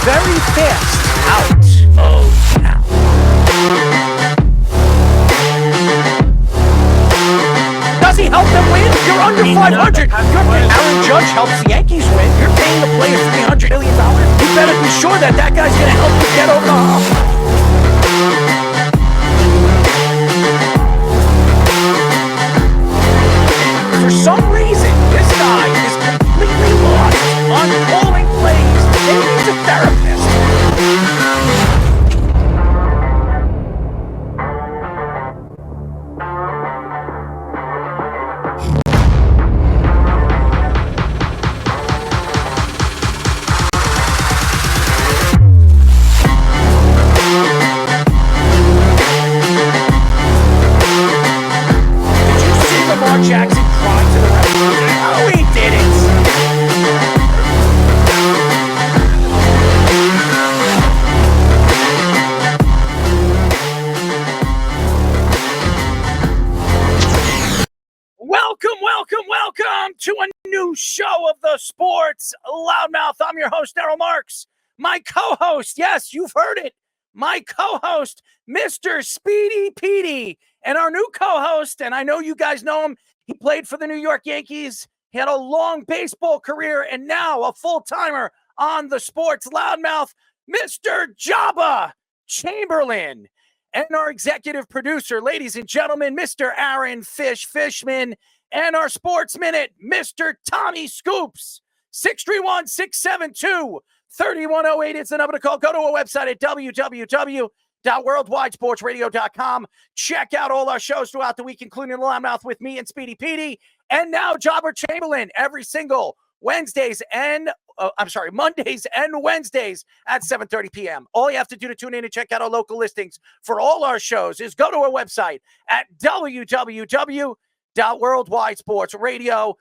very fast out of town. Does he help them win? You're under 500. Aaron Judge helps the Yankees win. You're paying the players $300 million. You better be sure that guy's going to help you get over the hump. For some reason, this guy is completely lost on calling plays. Maybe he's a therapist. Jackson cried to the referee. No, he didn't. Welcome to a new show of the Sports Loudmouth. I'm your host, Daryl Marks. My co-host, yes, you've heard it, my co-host, Mr. Speedy Petey. And our new co-host, and I know you guys know him, he played for the New York Yankees. He had a long baseball career and now a full-timer on the Sports Loudmouth, Mr. Jabba Chamberlain. And our executive producer, ladies and gentlemen, Mr. Aaron Fishman. And our Sports Minute, Mr. Tommy Scoops. 631-672-3108 is the number to call. Go to our website at www.worldwidesportsradio.com. Check out all our shows throughout the week, including the Loudmouth with me and Speedy Petey. And now Jobber Chamberlain every single Mondays and Wednesdays at 7:30 p.m. All you have to do to tune in and check out our local listings for all our shows is go to our website at www.worldwidesportsradio.com.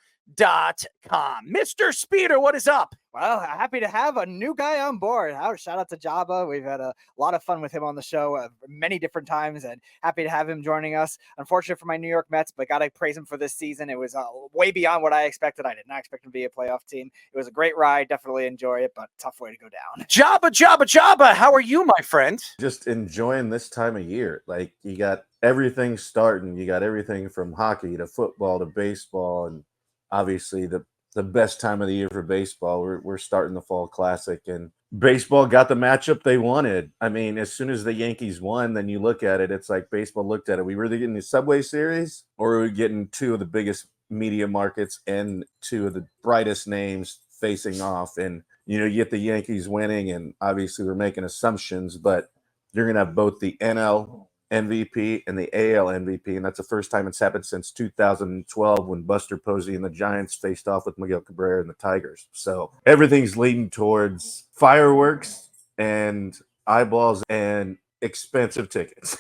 Mr. Speeder, what is up? Well, happy to have a new guy on board. Shout out to Jabba. We've had a lot of fun with him on the show many different times, and happy to have him joining us. Unfortunate for my New York Mets, but got to praise him for this season. It was way beyond what I expected. I did not expect him to be a playoff team. It was a great ride. Definitely enjoy it, but tough way to go down. Jabba. How are you, my friend? Just enjoying this time of year. Like, you got everything starting. You got everything from hockey to football to baseball, and obviously the best time of the year for baseball. We're starting the fall classic, and baseball got the matchup they wanted. I mean, as soon as the Yankees won, then you look at it, it's like baseball looked at it. We were either getting the Subway Series or we were getting two of the biggest media markets and two of the brightest names facing off. And, you get the Yankees winning, and obviously we're making assumptions, but you're going to have both the NL MVP and the AL MVP, and that's the first time it's happened since 2012 when Buster Posey and the Giants faced off with Miguel Cabrera and the Tigers. So everything's leading towards fireworks and eyeballs and expensive tickets.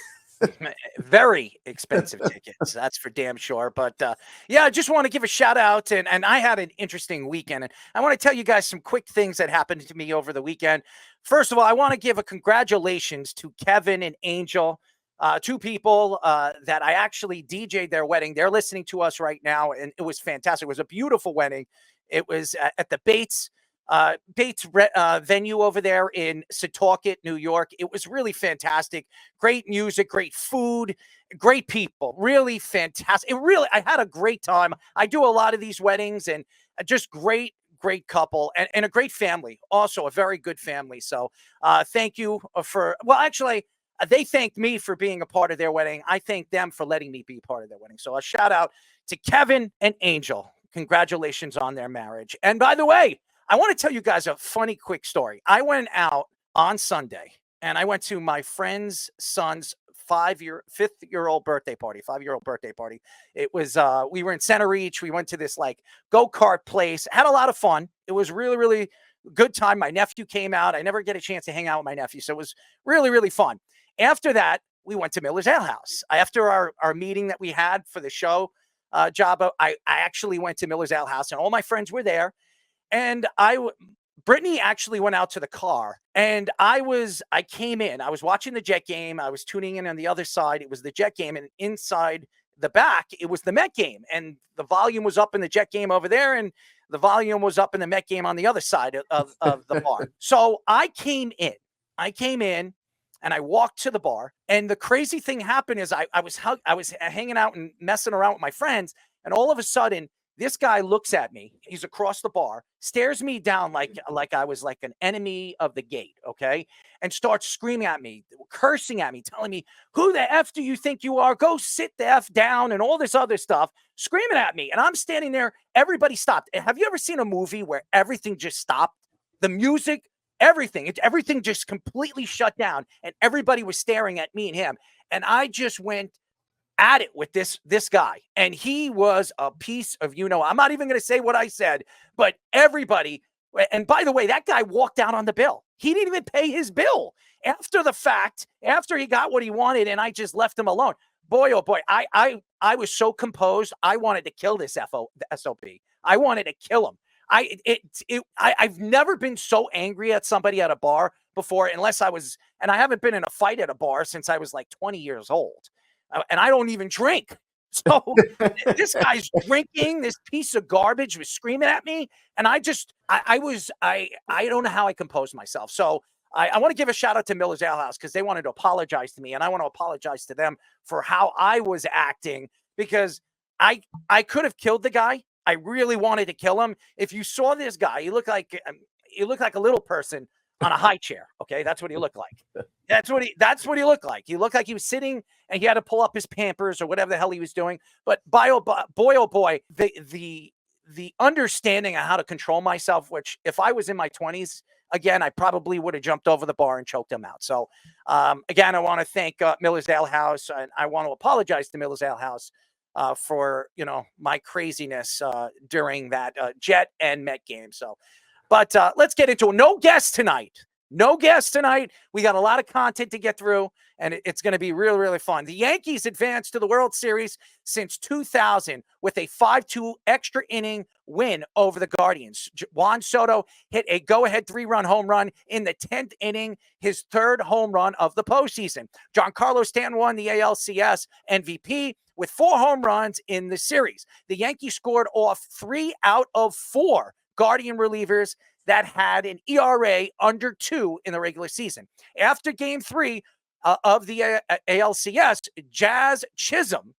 Very expensive tickets, that's for damn sure. But I just want to give a shout out, and I had an interesting weekend, and I want to tell you guys some quick things that happened to me over the weekend. First of all, I want to give a congratulations to Kevin and Angel. Two people that I actually DJ'd their wedding. They're listening to us right now, and it was fantastic. It was a beautiful wedding. It was at the Bates venue over there in Setauket, New York. It was really fantastic. Great music, great food, great people. Really fantastic. I had a great time. I do a lot of these weddings, and just great couple and a great family. Also, a very good family. So thank you they thanked me for being a part of their wedding. I thank them for letting me be part of their wedding. So a shout out to Kevin and Angel. Congratulations on their marriage. And by the way, I want to tell you guys a funny, quick story. I went out on Sunday and I went to my friend's son's 5-year-old birthday party. It was, we were in Center Reach. We went to this go-kart place, had a lot of fun. It was really, really good time. My nephew came out. I never get a chance to hang out with my nephew. So it was really, really fun. After that, we went to Miller's Ale House. After our meeting that we had for the show, Jabba, I actually went to Miller's Ale House, and all my friends were there. And Brittany actually went out to the car, and I came in. I was watching the Jet game. I was tuning in on the other side. It was the Jet game, and inside the back, it was the Met game, and the volume was up in the Jet game over there, and the volume was up in the Met game on the other side of the bar. So I came in and I walked to the bar, and the crazy thing happened is I was hanging out and messing around with my friends, and all of a sudden this guy looks at me. He's across the bar, stares me down like I was like an enemy of the gate, okay? And starts screaming at me, cursing at me, telling me, "Who the F do you think you are? Go sit the F down," and all this other stuff, screaming at me. And I'm standing there. Everybody stopped. Have you ever seen a movie where everything just stopped? The music, everything just completely shut down, and everybody was staring at me and him. And I just went at it with this guy, and he was a piece of, I'm not even going to say what I said, but everybody. And by the way, that guy walked out on the bill. He didn't even pay his bill after the fact, after he got what he wanted, and I just left him alone. Boy, oh boy, I was so composed. I wanted to kill this SOP. I wanted to kill him. I've never been so angry at somebody at a bar before, unless and I haven't been in a fight at a bar since I was like 20 years old. And I don't even drink. So this guy's drinking, this piece of garbage was screaming at me. And I don't know how I composed myself. So I want to give a shout out to Miller's Ale House, because they wanted to apologize to me, and I want to apologize to them for how I was acting, because I could have killed the guy. I really wanted to kill him. If you saw this guy, he looked like a little person on a high chair. Okay, that's what he looked like. That's what he looked like. He looked like he was sitting and he had to pull up his Pampers or whatever the hell he was doing. But boy, oh boy, the understanding of how to control myself, which if I was in my 20s, again, I probably would have jumped over the bar and choked him out. So again, I want to thank Miller's Ale House, and I want to apologize to Miller's Ale House for my craziness during that Jet and Met game. So, but let's get into it. No guests tonight. We got a lot of content to get through, and it's going to be really, really fun. The Yankees advanced to the World Series since 2000 with a 5-2 extra inning win over the Guardians. Juan Soto hit a go-ahead 3-run home run in the 10th inning, his third home run of the postseason. Giancarlo Stanton won the ALCS MVP with 4 home runs in the series. The Yankees scored off 3 out of 4 Guardian relievers that had an ERA under 2 in the regular season. After Game 3 of the ALCS, Jazz Chisholm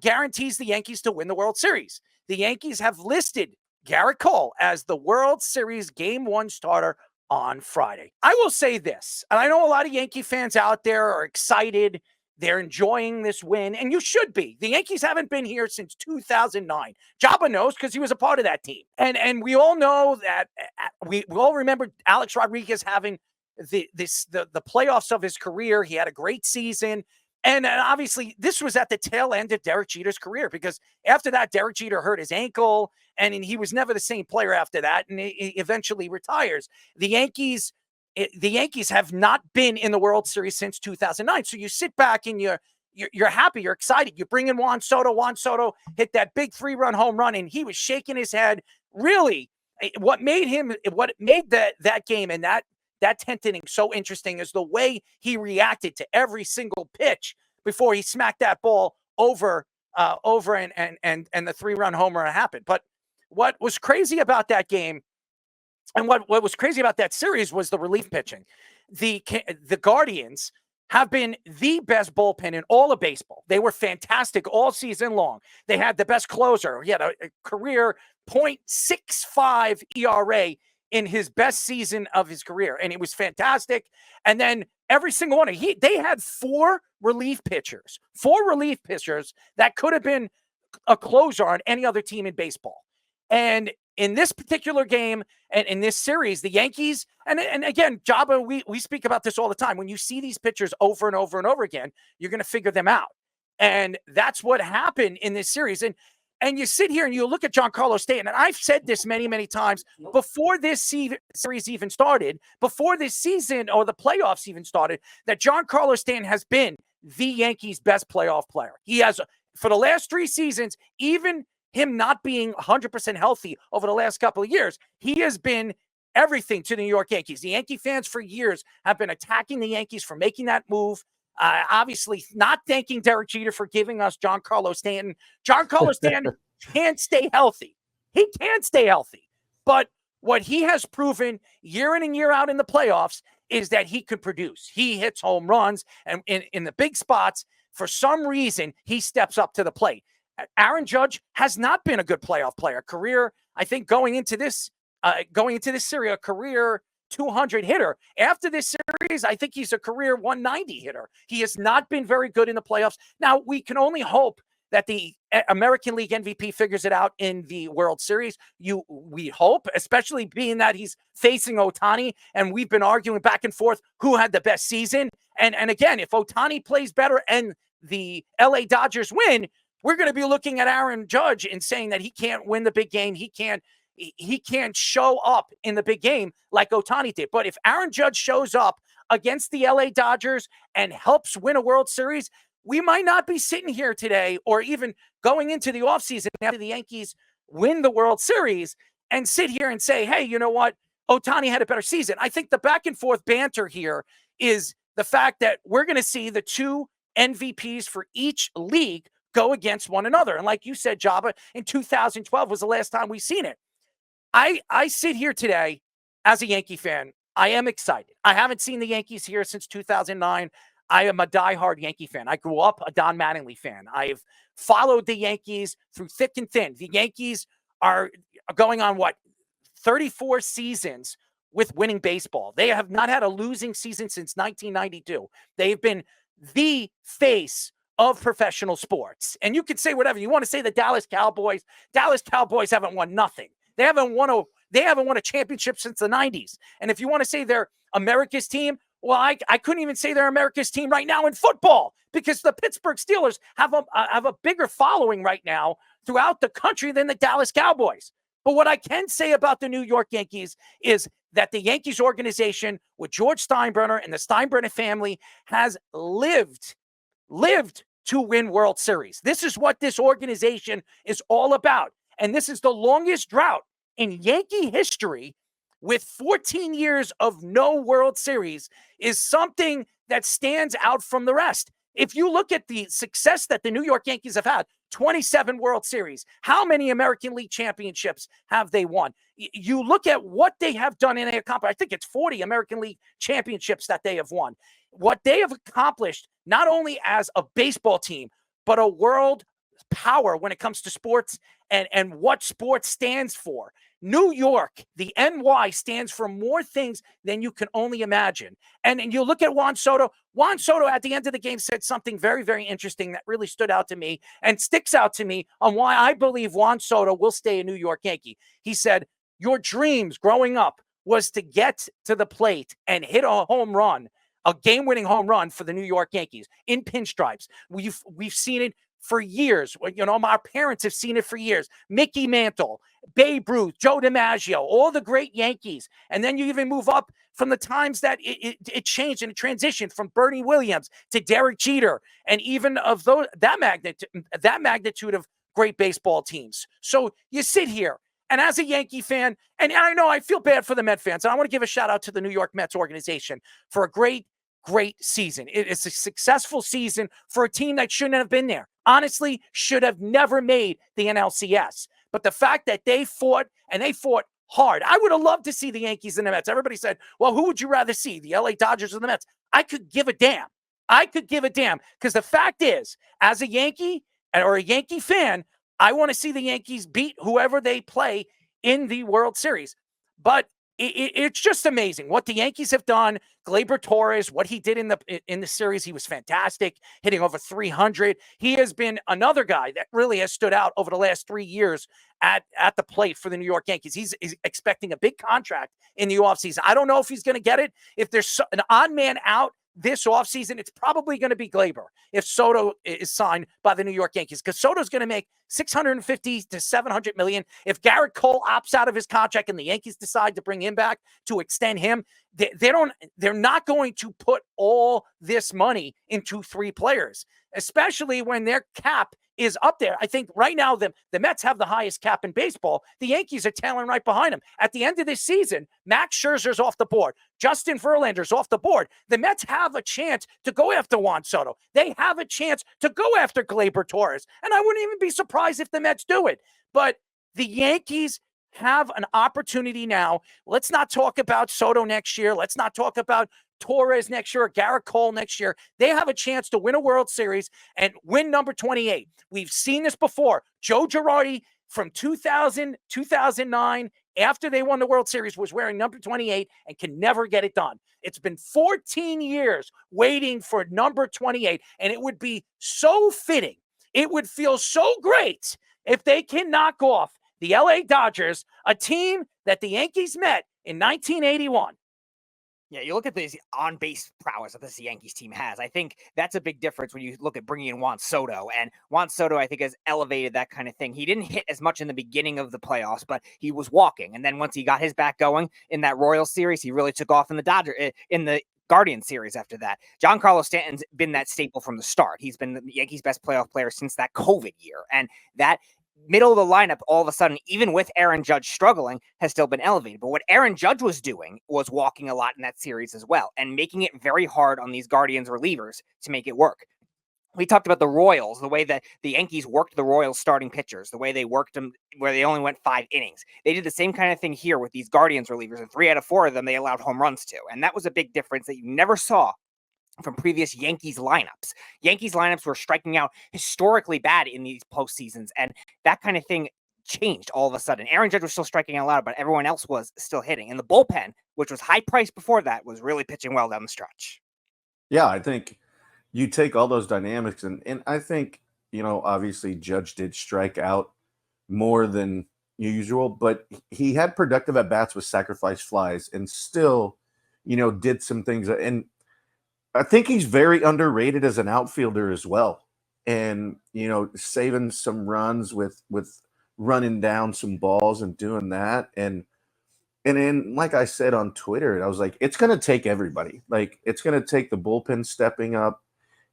guarantees the Yankees to win the World Series. The Yankees have listed Garrett Cole as the World Series Game 1 starter on Friday. I will say this, and I know a lot of Yankee fans out there are excited. They're enjoying this win, and you should be. The Yankees haven't been here since 2009. Jabba knows, because he was a part of that team. And we all know that we all remember Alex Rodriguez having the playoffs of his career. He had a great season. And obviously, this was at the tail end of Derek Jeter's career, because after that, Derek Jeter hurt his ankle, and he was never the same player after that, and he eventually retires. The Yankees have not been in the World Series since 2009. So you sit back and you're happy, you're excited. You bring in Juan Soto. Juan Soto hit that big 3-run home run, and he was shaking his head. Really, what made that game and that 10th inning so interesting is the way he reacted to every single pitch before he smacked that ball over and the 3-run homer happened. But what was crazy about that game, and what was crazy about that series, was the relief pitching. The Guardians have been the best bullpen in all of baseball. They were fantastic all season long. They had the best closer. He had a career .65 ERA in his best season of his career, and it was fantastic. And then every single one, they had 4 relief pitchers that could have been a closer on any other team in baseball. And in this particular game and in this series, the Yankees, and again, Jabba, we speak about this all the time. When you see these pitchers over and over and over again, you're going to figure them out. And that's what happened in this series. And you sit here and you look at Giancarlo Stanton, and I've said this many, many times before this series even started, before this season or the playoffs even started, that Giancarlo Stanton has been the Yankees' best playoff player. He has, for the last 3 seasons, even him not being 100% healthy over the last couple of years, he has been everything to the New York Yankees. The Yankee fans for years have been attacking the Yankees for making that move. Obviously not thanking Derek Jeter for giving us Giancarlo Stanton. Giancarlo Stanton can't stay healthy. He can stay healthy. But what he has proven year in and year out in the playoffs is that he could produce. He hits home runs, and in the big spots, for some reason, he steps up to the plate. Aaron Judge has not been a good playoff player. Career, I think, going into this series, a career 200 hitter. After this series, I think he's a career 190 hitter. He has not been very good in the playoffs. Now, we can only hope that the American League MVP figures it out in the World Series. We hope, especially being that he's facing Ohtani, and we've been arguing back and forth who had the best season. And again, if Ohtani plays better and the LA Dodgers win, we're going to be looking at Aaron Judge and saying that he can't win the big game. He can't show up in the big game like Ohtani did. But if Aaron Judge shows up against the LA Dodgers and helps win a World Series, we might not be sitting here today or even going into the offseason after the Yankees win the World Series and sit here and say, hey, you know what? Ohtani had a better season. I think the back and forth banter here is the fact that we're going to see the two MVPs for each league go against one another. And like you said, Jabba, in 2012 was the last time we seen it. I sit here today as a Yankee fan. I am excited. I haven't seen the Yankees here since 2009. I am a diehard Yankee fan. I grew up a Don Mattingly fan. I've followed the Yankees through thick and thin. The Yankees are going on, 34 seasons with winning baseball. They have not had a losing season since 1992. They've been the face of professional sports. And you can say whatever. You want to say the Dallas Cowboys. Dallas Cowboys haven't won nothing. They haven't won a championship since the 90s. And if you want to say they're America's team, well, I couldn't even say they're America's team right now in football because the Pittsburgh Steelers have a bigger following right now throughout the country than the Dallas Cowboys. But what I can say about the New York Yankees is that the Yankees organization with George Steinbrenner and the Steinbrenner family has lived to win World Series. This is what this organization is all about. And this is the longest drought in Yankee history, with 14 years of no World Series, is something that stands out from the rest. If you look at the success that the New York Yankees have had, 27 World Series, how many American League championships have they won? You look at what they have done in a accomplishment. I think it's 40 American League championships that they have won. What they have accomplished, not only as a baseball team, but a world power when it comes to sports and what sports stands for. New York, the NY, stands for more things than you can only imagine. And you look at Juan Soto. Juan Soto at the end of the game said something very, very interesting that really stood out to me and sticks out to me on why I believe Juan Soto will stay a New York Yankee. He said, your dreams growing up was to get to the plate and hit a home run, a game-winning home run for the New York Yankees in pinstripes. We've seen it for years. You know, my parents have seen it for years. Mickey Mantle, Babe Ruth, Joe DiMaggio, all the great Yankees. And then you even move up from the times that it changed and it transitioned from Bernie Williams to Derek Jeter, and even of that magnitude of great baseball teams. So you sit here, and as a Yankee fan, and I know I feel bad for the Met fans, and I want to give a shout out to the New York Mets organization for a great season. It's a successful season for a team that shouldn't have been there. Honestly, should have never made the NLCS. But the fact that they fought, and they fought hard. I would have loved to see the Yankees and the Mets. Everybody said, well, who would you rather see, the LA Dodgers or the Mets? I could give a damn. Because the fact is, as a Yankee or a Yankee fan, I want to see the Yankees beat whoever they play in the World Series. But it's just amazing what the Yankees have done. Gleyber Torres, what he did in the series, he was fantastic, hitting over 300. He has been another guy that really has stood out over the last 3 years at the plate for the New York Yankees. He's expecting a big contract in the offseason. I don't know if he's going to get it. If there's an odd man out this offseason, it's probably going to be Gleyber if Soto is signed by the New York Yankees, because Soto's going to make $650 to $700 million. If Garrett Cole opts out of his contract and the Yankees decide to bring him back to extend him, they're not going to put all this money into 3 players, especially when their cap is up there. I think right now the Mets have the highest cap in baseball. The Yankees are tailing right behind them. At the end of this season, Max Scherzer's off the board. Justin Verlander's off the board. The Mets have a chance to go after Juan Soto. They have a chance to go after Gleyber Torres. And I wouldn't even be surprised if the Mets do it. But The Yankees have an opportunity now. Let's not talk about Soto next year. Let's not talk about Torres next year or Garrett Cole next year. They have a chance to win a World Series and win number 28. We've seen this before. Joe Girardi from 2000, 2009, after they won the World Series, was wearing number 28 and can never get it done. It's been 14 years waiting for number 28, and it would be so fitting. It would feel so great if they can knock off the LA Dodgers, a team that the Yankees met in 1981. Yeah, you look at this on-base prowess that this Yankees team has. I think that's a big difference when you look at bringing in Juan Soto. And Juan Soto, I think, has elevated that kind of thing. He didn't hit as much in the beginning of the playoffs, but he was walking. And then once he got his back going in that Royals series, he really took off in the Guardian series after that. Giancarlo Stanton's been that staple from the start. He's been the Yankees' best playoff player since that COVID year. And that middle of the lineup, all of a sudden, even with Aaron Judge struggling, has still been elevated. But what Aaron Judge was doing was walking a lot in that series as well and making it very hard on these Guardians relievers to make it work. We talked about the Royals, the way that the Yankees worked the Royals starting pitchers, the way they worked them where they only went 5 innings. They did the same kind of thing here with these Guardians relievers, and 3 out of 4 of them they allowed home runs to. And that was a big difference that you never saw from previous Yankees lineups. Yankees lineups were striking out historically bad in these postseasons, and that kind of thing changed all of a sudden. Aaron Judge was still striking out loud, but everyone else was still hitting. And the bullpen, which was high priced before that, was really pitching well down the stretch. Yeah, I think you take all those dynamics, and I think, obviously Judge did strike out more than usual, but he had productive at-bats with sacrifice flies and still, did some things. And I think he's very underrated as an outfielder as well. And, saving some runs with running down some balls and doing that. And then, like I said on Twitter, I was like, it's going to take everybody. Like, it's going to take the bullpen stepping up.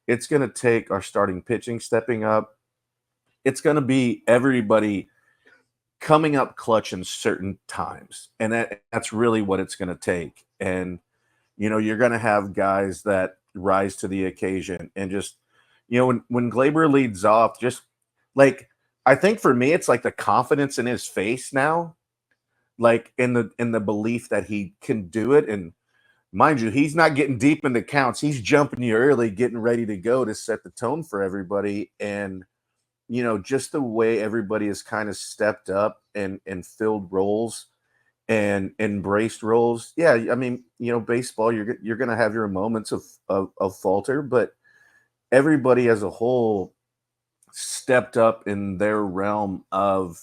It's going to take our starting pitching stepping up. It's going to be everybody coming up clutch in certain times. And that's really what it's going to take. And, you're going to have guys that rise to the occasion. And just, when Glaber leads off, just like, I think for me, it's like the confidence in his face now, like in the belief that he can do it. And mind you, he's not getting deep into counts. He's jumping you early, getting ready to go to set the tone for everybody. And, just the way everybody has kind of stepped up and filled roles and embraced roles. Yeah, I mean, baseball, you're going to have your moments of falter, but everybody as a whole stepped up in their realm of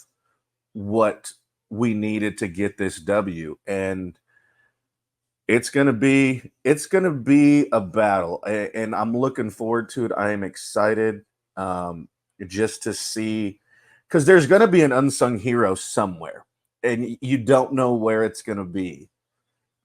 what we needed to get this W. And it's going to be a battle, and I'm looking forward to it. I am excited just to see, because there's going to be an unsung hero somewhere, and you don't know where it's going to be.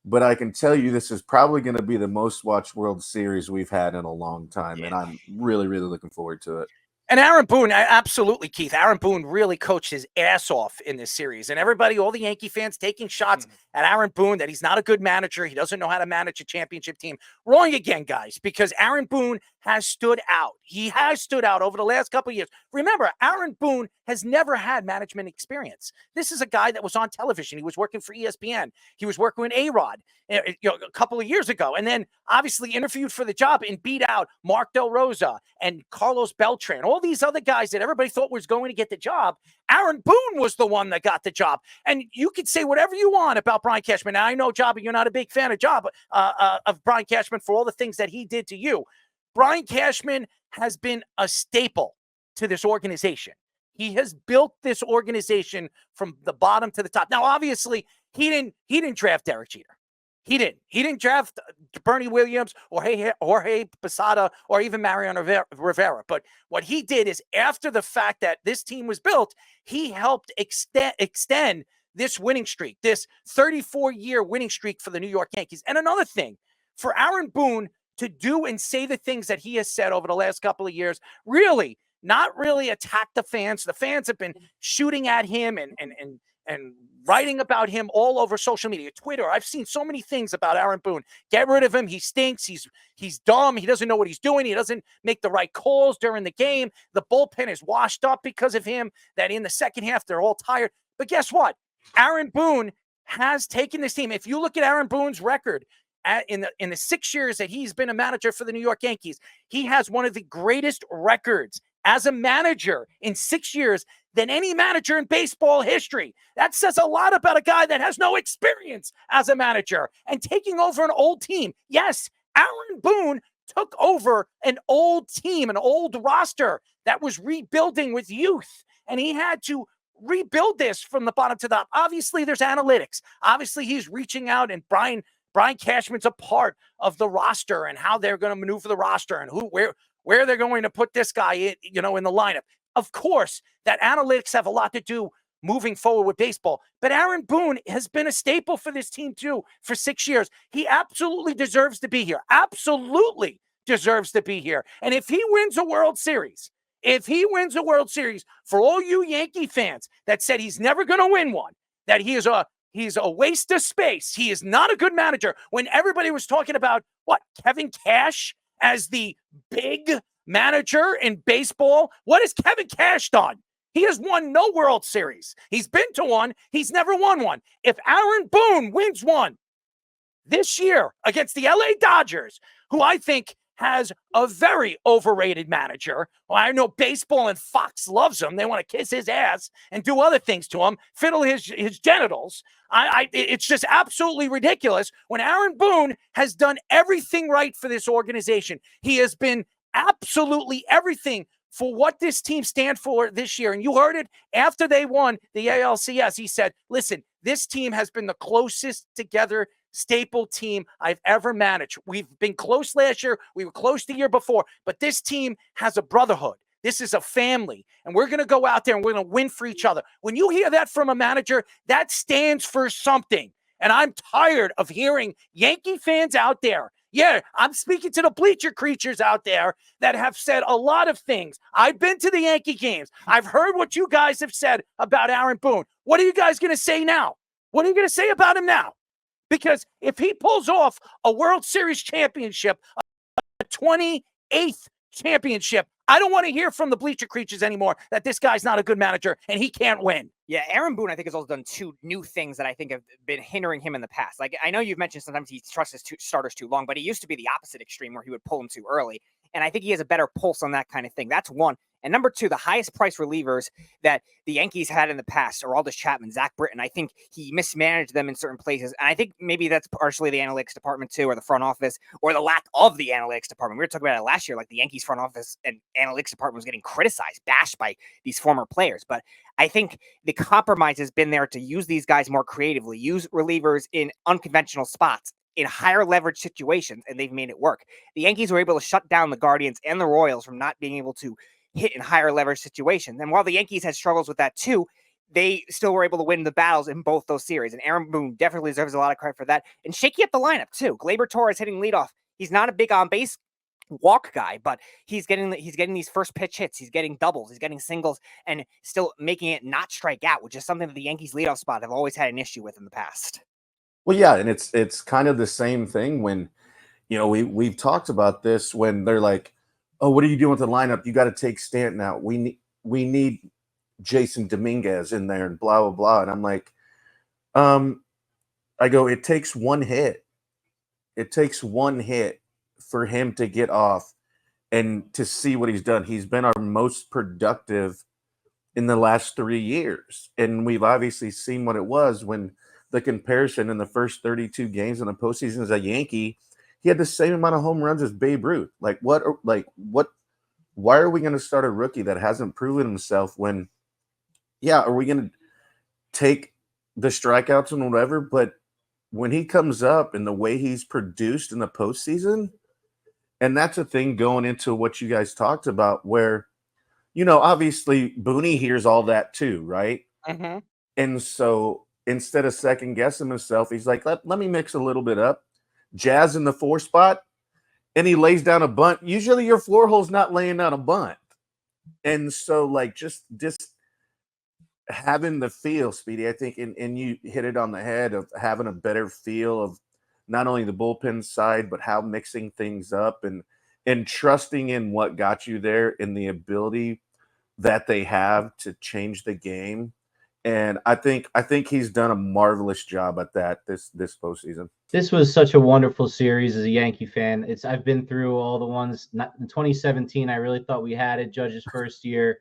But I can tell you this is probably going to be the most watched World Series we've had in a long time, and I'm really, really looking forward to it. And Aaron Boone, absolutely, Keith. Aaron Boone really coached his ass off in this series. And everybody, all the Yankee fans taking shots at Aaron Boone that he's not a good manager. He doesn't know how to manage a championship team. Wrong again, guys, because Aaron Boone has stood out. He has stood out over the last couple of years. Remember, Aaron Boone has never had management experience. This is a guy that was on television. He was working for ESPN. He was working with A-Rod a couple of years ago, and then obviously interviewed for the job and beat out Mark Del Rosa and Carlos Beltran, all these other guys that everybody thought was going to get the job. Aaron Boone was the one that got the job. And you could say whatever you want about Brian Cashman. Now, I know, Jobby, you're not a big fan of Brian Cashman for all the things that he did to you. Brian Cashman has been a staple to this organization. He has built this organization from the bottom to the top. Now, obviously, he didn't draft Derek Jeter. He didn't draft Bernie Williams or Jorge Posada or even Mariano Rivera. But what he did is, after the fact that this team was built, he helped extend this winning streak, this 34-year winning streak for the New York Yankees. And another thing, for Aaron Boone to do and say the things that he has said over the last couple of years, really not really attack the fans. The fans have been shooting at him and writing about him all over social media, Twitter. I've seen so many things about Aaron Boone. Get rid of him. He stinks. He's dumb. He doesn't know what he's doing. He doesn't make the right calls during the game. The bullpen is washed up because of him, that in the second half, they're all tired. But guess what? Aaron Boone has taken this team. If you look at Aaron Boone's record in the 6 years that he's been a manager for the New York Yankees, he has one of the greatest records as a manager in 6 years than any manager in baseball history. That says a lot about a guy that has no experience as a manager and taking over an old team. Yes, Aaron Boone took over an old team, an old roster that was rebuilding with youth, and he had to rebuild this from the bottom to the top. Obviously, there's analytics. Obviously, he's reaching out, and Brian Cashman's a part of the roster and how they're going to maneuver the roster and where they're going to put this guy in, in the lineup. Of course, that analytics have a lot to do moving forward with baseball. But Aaron Boone has been a staple for this team, too, for 6 years. He absolutely deserves to be here. Absolutely deserves to be here. And if he wins a World Series, for all you Yankee fans that said he's never going to win one, that he's a waste of space, he is not a good manager, when everybody was talking about, Kevin Cash as the big manager in baseball, what has Kevin Cash done? He has won no World Series. He's been to one. He's never won one. If Aaron Boone wins one this year against the LA Dodgers, who I think has a very overrated manager. Well, I know baseball and Fox loves him. They want to kiss his ass and do other things to him, fiddle his genitals. It's just absolutely ridiculous when Aaron Boone has done everything right for this organization. He has been absolutely everything for what this team stands for this year. And you heard it after they won the ALCS. He said, listen, this team has been the closest together staple team I've ever managed. We've been close last year. We were close the year before. But this team has a brotherhood. This is a family. And we're going to go out there and we're going to win for each other. When you hear that from a manager, that stands for something. And I'm tired of hearing Yankee fans out there. Yeah, I'm speaking to the bleacher creatures out there that have said a lot of things. I've been to the Yankee games. I've heard what you guys have said about Aaron Boone. What are you guys going to say now? What are you going to say about him now? Because if he pulls off a World Series championship, a 28th championship, I don't want to hear from the bleacher creatures anymore that this guy's not a good manager and he can't win. Yeah, Aaron Boone, I think, has also done two new things that I think have been hindering him in the past. Like, I know you've mentioned sometimes he trusts his starters too long, but he used to be the opposite extreme where he would pull them too early. And I think he has a better pulse on that kind of thing. That's one. And number two, the highest price relievers that the Yankees had in the past, Aroldis Chapman, Zach Britton, I think he mismanaged them in certain places. And I think maybe that's partially the analytics department too, or the front office, or the lack of the analytics department. We were talking about it last year, like the Yankees front office and analytics department was getting criticized, bashed by these former players. But I think the compromise has been there to use these guys more creatively, use relievers in unconventional spots, in higher leverage situations, and they've made it work. The Yankees were able to shut down the Guardians and the Royals from not being able to hit in higher leverage situations. And while the Yankees had struggles with that too, they still were able to win the battles in both those series. And Aaron Boone definitely deserves a lot of credit for that. And shaky up the lineup too. Gleyber Torres hitting leadoff. He's not a big on base walk guy, but he's getting these first pitch hits. He's getting doubles. He's getting singles, and still making it not strike out, which is something that the Yankees leadoff spot have always had an issue with in the past. Well, yeah, and it's kind of the same thing when, we've talked about this when they're like, oh, what are you doing with the lineup? You got to take Stanton out. We need Jason Dominguez in there and blah, blah, blah. And I'm like, I go, it takes one hit. It takes one hit for him to get off and to see what he's done. He's been our most productive in the last 3 years. And we've obviously seen what it was when the comparison in the first 32 games in the postseason as a Yankee, he had the same amount of home runs as Babe Ruth. Why are we going to start a rookie that hasn't proven himself when, are we going to take the strikeouts and whatever? But when he comes up and the way he's produced in the postseason, and that's a thing going into what you guys talked about where, obviously Booney hears all that too, right? Mm-hmm. And so instead of second guessing himself, he's like, let me mix a little bit up. Jazz in the 4 spot, and he lays down a bunt. Usually your floor hole's not laying down a bunt. And so, just having the feel, Speedy, I think, and you hit it on the head of having a better feel of not only the bullpen side, but how mixing things up and trusting in what got you there and the ability that they have to change the game And I think he's done a marvelous job at that this postseason. This was such a wonderful series as a Yankee fan. I've been through all the ones. Not in 2017, I really thought we had it. Judge's first year,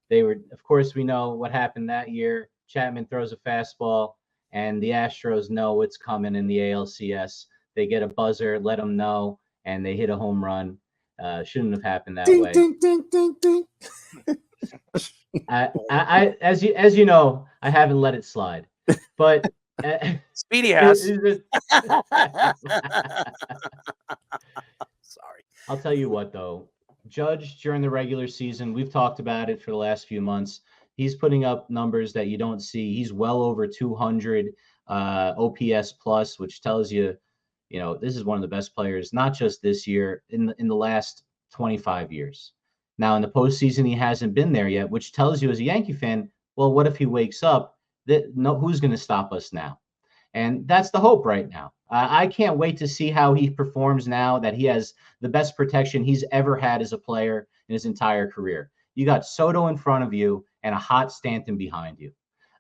they were, of course, we know what happened that year. Chapman throws a fastball, and the Astros know it's coming in the ALCS. They get a buzzer, let them know, and they hit a home run. Shouldn't have happened that way. Ding, ding, ding, ding. I as you know, I haven't let it slide, but Speedy has. Sorry. I'll tell you what, though. Judge during the regular season, we've talked about it for the last few months. He's putting up numbers that you don't see. He's well over 200 OPS plus, which tells you, this is one of the best players, not just this year, in the last 25 years. Now, in the postseason, he hasn't been there yet, which tells you as a Yankee fan, well, what if he wakes up? Who's going to stop us now? And that's the hope right now. I can't wait to see how he performs now that he has the best protection he's ever had as a player in his entire career. You got Soto in front of you and a hot Stanton behind you.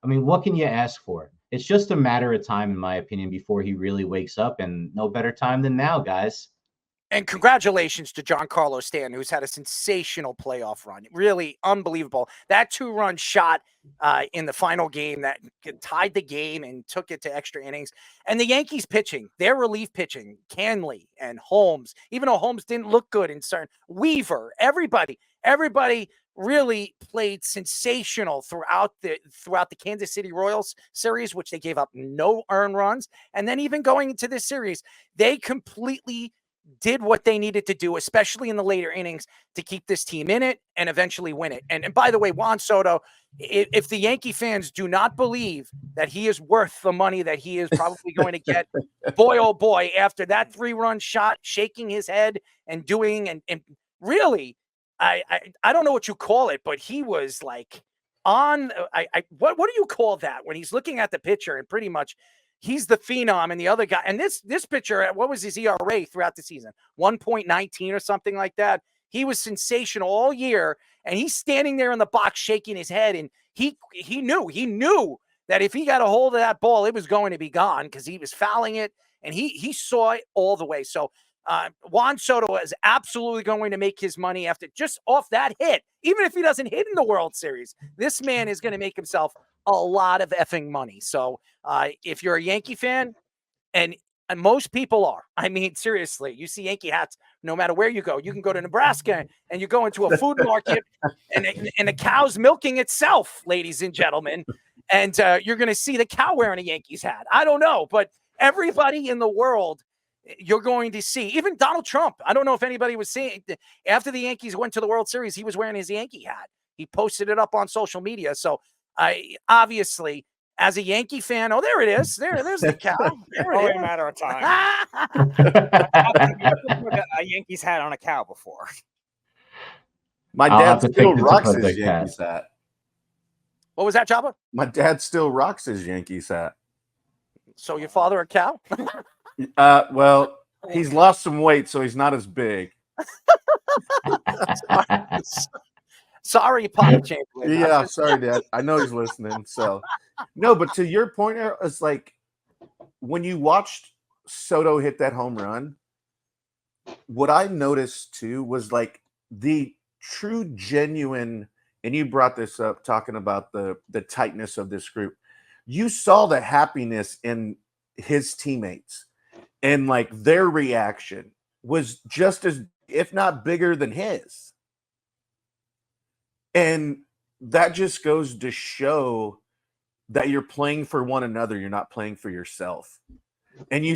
I mean, what can you ask for? It's just a matter of time, in my opinion, before he really wakes up, and no better time than now, guys. And congratulations to Giancarlo Stanton, who's had a sensational playoff run. Really unbelievable. That 2-run shot in the final game that tied the game and took it to extra innings. And the Yankees pitching, their relief pitching, Canley and Holmes, even though Holmes didn't look good in certain, Weaver, everybody really played sensational throughout the Kansas City Royals series, which they gave up no earned runs. And then even going into this series, they completely did what they needed to do, especially in the later innings, to keep this team in it and eventually win it. And by the way, Juan Soto, if the Yankee fans do not believe that he is worth the money that he is probably going to get, boy, oh boy, after that 3-run shot, shaking his head and doing, and really, I don't know what you call it, but he was like on, what do you call that when he's looking at the pitcher and pretty much he's the phenom and the other guy. And this pitcher, what was his ERA throughout the season? 1.19 or something like that. He was sensational all year, and he's standing there in the box shaking his head. And he knew that if he got a hold of that ball, it was going to be gone because he was fouling it, and he saw it all the way. So Juan Soto is absolutely going to make his money after just off that hit. Even if he doesn't hit in the World Series, this man is going to make himself a lot of effing money. So if you're a Yankee fan, and most people are, I mean, seriously, you see Yankee hats no matter where you go. You can go to Nebraska and you go into a food market and the cow's milking itself, ladies and gentlemen. And you're going to see the cow wearing a Yankees hat. I don't know, but everybody in the world, you're going to see. Even Donald Trump. I don't know if anybody was seeing, after the Yankees went to the World Series, he was wearing his Yankee hat. He posted it up on social media. So obviously, as a Yankee fan, there it is. There's the cow. Only a matter of time. A Yankees hat on a cow before. My dad still rocks his Yankees hat. What was that, Chopper? My dad still rocks his Yankees hat. So your father a cow? Well, he's lost some weight, so he's not as big. Sorry, Papa Chamberlain. Yeah, sorry, Dad. I know he's listening. So, no, but to your point, it's like when you watched Soto hit that home run, what I noticed too was like the true, genuine, and you brought this up talking about the tightness of this group. You saw the happiness in his teammates, and like their reaction was just as, if not bigger than his. And that just goes to show that you're playing for one another. You're not playing for yourself. And you,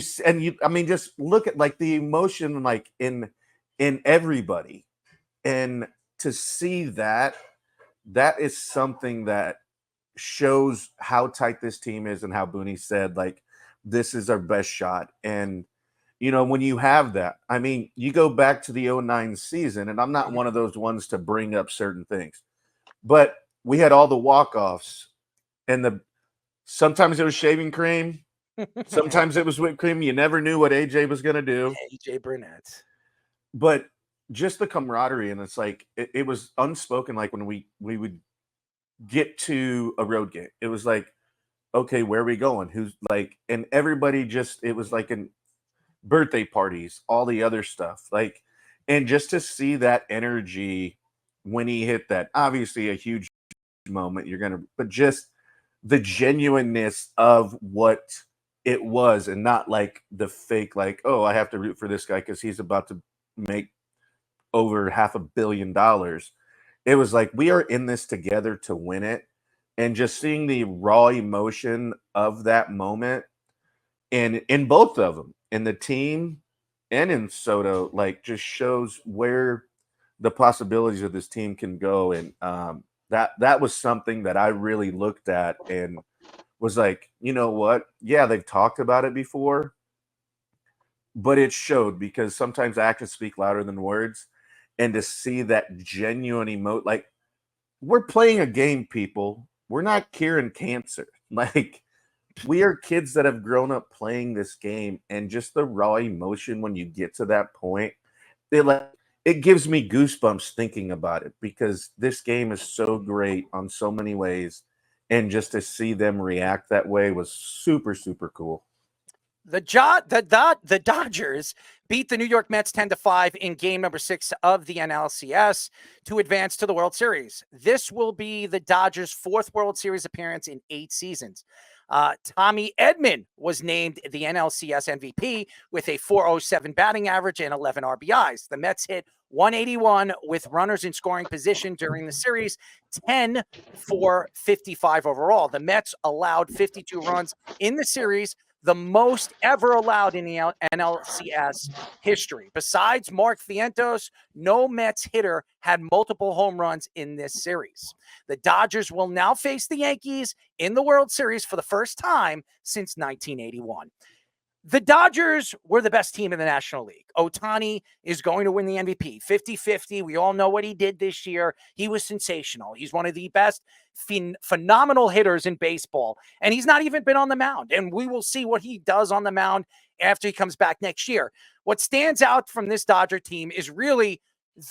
I mean, just look at like the emotion, like in everybody, and to see that is something that shows how tight this team is and how Booney said, like, this is our best shot. And, when you have that, I mean, you go back to the 2009 season, and I'm not one of those ones to bring up certain things, but we had all the walk-offs, and sometimes it was shaving cream, sometimes it was whipped cream. You never knew what AJ was going to do. AJ Burnett. But just the camaraderie, and it's like it was unspoken. Like when we would get to a road game. It was like, okay, where are we going? Who's like, and everybody just, it was like an birthday parties, all the other stuff. Like, and just to see that energy when he hit that, obviously a huge moment, but just the genuineness of what it was, and not like the fake, like, oh, I have to root for this guy because he's about to make over $500 million. It was like, we are in this together to win it. And just seeing the raw emotion of that moment, and in both of them, in the team and in Soto, like, just shows where the possibilities of this team can go. And that was something that I really looked at and was like, you know what? Yeah, they've talked about it before, but it showed, because sometimes actions speak louder than words. And to see that genuine like, we're playing a game, people. We're not curing cancer. Like, we are kids that have grown up playing this game, and just the raw emotion when you get to that point, it gives me goosebumps thinking about it, because this game is so great on so many ways, and just to see them react that way was super, super cool. The Dodgers beat the New York Mets 10-5 in game number 6 of the NLCS to advance to the World Series. This will be the Dodgers' 4th World Series appearance in 8 seasons. Tommy Edman was named the NLCS MVP with a .407 batting average and 11 RBIs. The Mets hit 181 with runners in scoring position during the series, 10 for 55 overall. The Mets allowed 52 runs in the series, the most ever allowed in the NLCS history. Besides Mark Vientos, no Mets hitter had multiple home runs in this series. The Dodgers will now face the Yankees in the World Series for the first time since 1981. The Dodgers were the best team in the National League. Ohtani is going to win the MVP, 50-50. We all know what he did this year. He was sensational. He's one of the best phenomenal hitters in baseball, and he's not even been on the mound. And we will see what he does on the mound after he comes back next year. What stands out from this Dodger team is really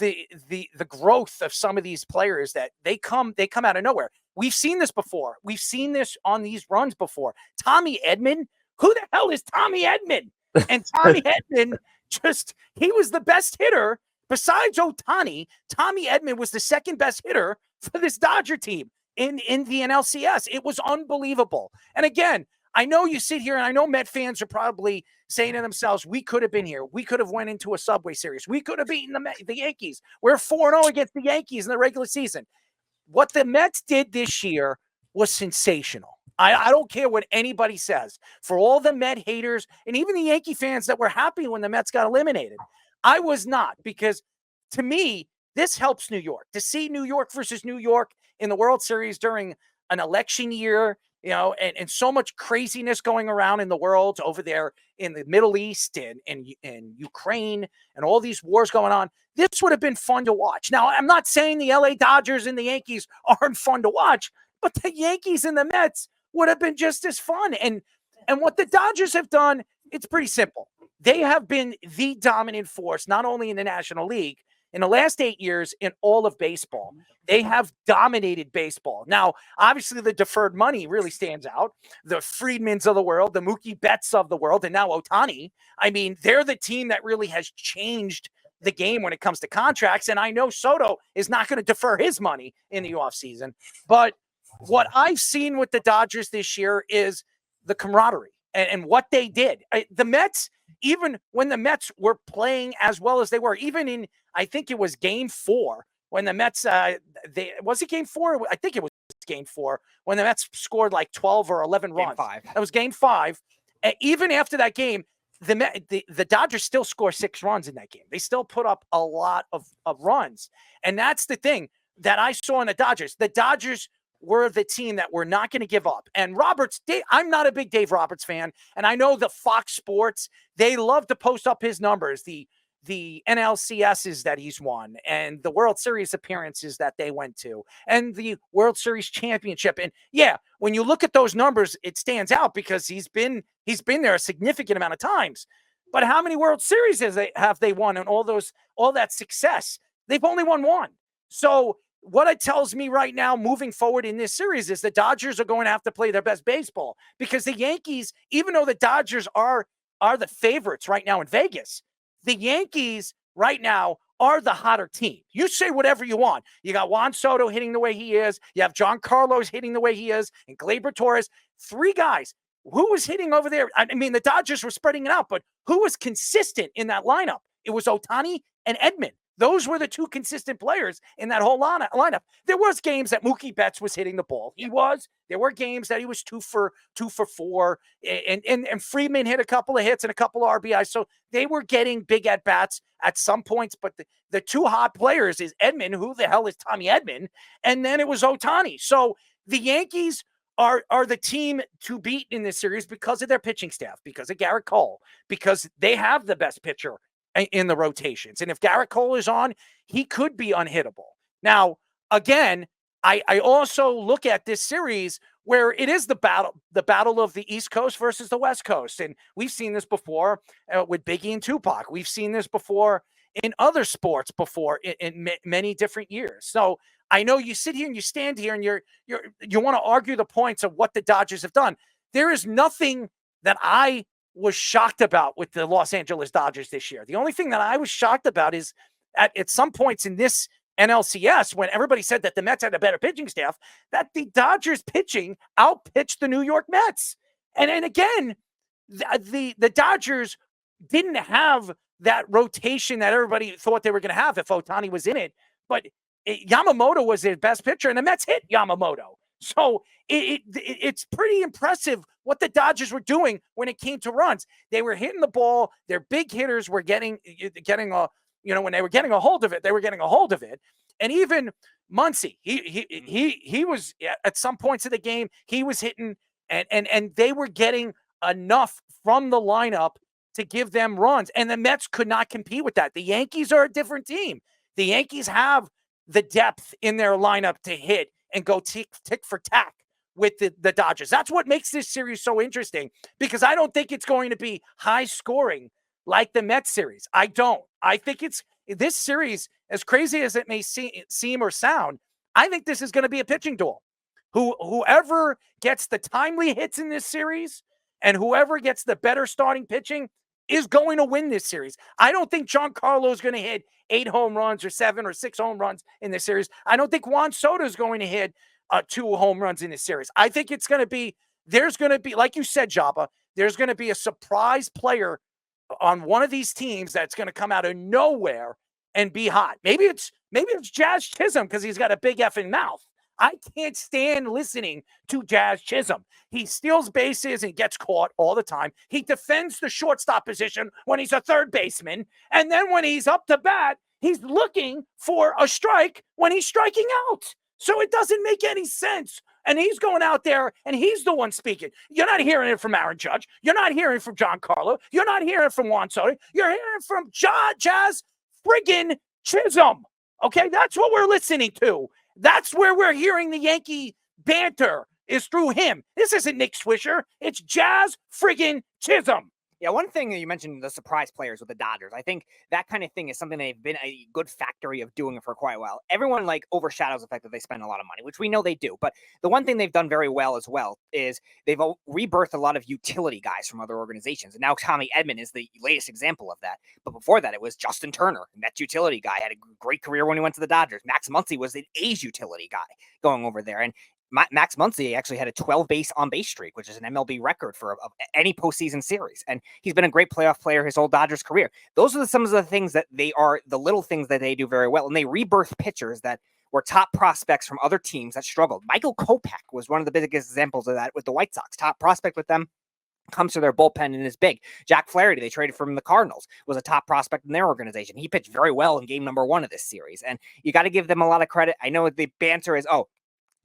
the growth of some of these players, that they come out of nowhere. We've seen this before. We've seen this on these runs before. Tommy Edman. Who the hell is Tommy Edman? And Tommy Edman, he was the best hitter besides Ohtani. Tommy Edman was the second best hitter for this Dodger team in the NLCS. It was unbelievable. And again, I know you sit here, and I know Met fans are probably saying to themselves, we could have been here. We could have went into a Subway Series. We could have beaten the Yankees. We're 4-0 against the Yankees in the regular season. What the Mets did this year was sensational. I don't care what anybody says. For all the Met haters and even the Yankee fans that were happy when the Mets got eliminated, I was not, because to me, this helps New York. To see New York versus New York in the World Series during an election year, and so much craziness going around in the world over there in the Middle East and Ukraine and all these wars going on, this would have been fun to watch. Now, I'm not saying the LA Dodgers and the Yankees aren't fun to watch, but the Yankees and the Mets would have been just as fun. And what the Dodgers have done, it's pretty simple. They have been the dominant force, not only in the National League, in the last 8 years in all of baseball. They have dominated baseball. Now, obviously, the deferred money really stands out. The Friedmans of the world, the Mookie Betts of the world, and now Ohtani. I mean, they're the team that really has changed the game when it comes to contracts. And I know Soto is not going to defer his money in the offseason. But what I've seen with the Dodgers this year is the camaraderie and what they did. The Mets, even when the Mets were playing as well as they were, even in, I think it was game 4, when the Mets, was it game 4? I think it was game 4, when the Mets scored like 12 or 11 runs. Game 5. That was game 5. Even after that game, the Dodgers still score 6 runs in that game. They still put up a lot of runs. And that's the thing that I saw in the Dodgers. The Dodgers were the team that were not going to give up. And I'm not a big Dave Roberts fan. And I know the Fox Sports, they love to post up his numbers, the NLCSs that he's won, and the World Series appearances that they went to, and the World Series championship. And yeah, when you look at those numbers, it stands out because he's been there a significant amount of times. But how many World Series have they won, and all that success? They've only won 1. So what it tells me right now moving forward in this series is the Dodgers are going to have to play their best baseball, because the Yankees, even though the Dodgers are the favorites right now in Vegas, the Yankees right now are the hotter team. You say whatever you want. You got Juan Soto hitting the way he is. You have Giancarlo hitting the way he is, and Gleyber Torres. 3 guys. Who was hitting over there? I mean, the Dodgers were spreading it out, but who was consistent in that lineup? It was Ohtani and Edman. Those were the 2 consistent players in that whole lineup. There was games that Mookie Betts was hitting the ball. He was. There were games that he was 2 for 4, and Freeman hit a couple of hits and a couple of RBIs. So they were getting big at bats at some points. But the 2 hot players is Edman. Who the hell is Tommy Edman? And then it was Ohtani. So the Yankees are the team to beat in this series because of their pitching staff, because of Garrett Cole, because they have the best pitcher in the rotations. And if Garrett Cole is on, he could be unhittable. Now, again, I also look at this series where it is the battle of the East Coast versus the West Coast. And we've seen this before with Biggie and Tupac. We've seen this before in other sports before in many different years. So I know you sit here and you stand here and you want to argue the points of what the Dodgers have done. There is nothing that I was shocked about with the Los Angeles Dodgers this year. The only thing that I was shocked about is at some points in this NLCS, when everybody said that the Mets had a better pitching staff, that the Dodgers pitching outpitched the New York Mets. And again, the Dodgers didn't have that rotation that everybody thought they were going to have if Ohtani was in it. But Yamamoto was their best pitcher, and the Mets hit Yamamoto. So it's pretty impressive what the Dodgers were doing when it came to runs. They were hitting the ball. Their big hitters were getting when they were getting a hold of it, they were getting a hold of it. And even Muncy, he was at some points of the game, he was hitting, and they were getting enough from the lineup to give them runs. And the Mets could not compete with that. The Yankees are a different team. The Yankees have the depth in their lineup to hit and go tick for tack with the Dodgers. That's what makes this series so interesting, because I don't think it's going to be high scoring like the Mets series. I don't. I think this series, as crazy as it may seem or sound, I think this is going to be a pitching duel. Whoever gets the timely hits in this series and whoever gets the better starting pitching is going to win this series. I don't think Giancarlo is going to hit 8 home runs or 7 or 6 home runs in this series. I don't think Juan Soto is going to hit 2 home runs in this series. I think there's going to be, like you said, Jabba, there's going to be a surprise player on one of these teams that's going to come out of nowhere and be hot. Maybe it's Jazz Chisholm because he's got a big effing mouth. I can't stand listening to Jazz Chisholm. He steals bases and gets caught all the time. He defends the shortstop position when he's a third baseman. And then when he's up to bat, he's looking for a strike when he's striking out. So it doesn't make any sense. And he's going out there and he's the one speaking. You're not hearing it from Aaron Judge. You're not hearing from Giancarlo. You're not hearing from Juan Soto. You're hearing from Jazz friggin' Chisholm. Okay, that's what we're listening to. That's where we're hearing the Yankee banter, is through him. This isn't Nick Swisher. It's Jazz friggin' Chisholm. Yeah, one thing that you mentioned, the surprise players with the Dodgers. I think that kind of thing is something they've been a good factory of doing for quite a while. Everyone overshadows the fact that they spend a lot of money, which we know they do. But the one thing they've done very well as well is they've rebirthed a lot of utility guys from other organizations. And now Tommy Edman is the latest example of that. But before that, it was Justin Turner, Mets utility guy, had a great career when he went to the Dodgers. Max Muncy was an A's utility guy going over there. And Max Muncy actually had a 12-base on-base streak, which is an MLB record for any postseason series. And he's been a great playoff player his whole Dodgers career. Those are some of the things that the little things that they do very well. And they rebirth pitchers that were top prospects from other teams that struggled. Michael Kopech was one of the biggest examples of that with the White Sox. Top prospect with them, comes to their bullpen and is big. Jack Flaherty, they traded from the Cardinals, was a top prospect in their organization. He pitched very well in game number 1 of this series. And you got to give them a lot of credit. I know the banter is,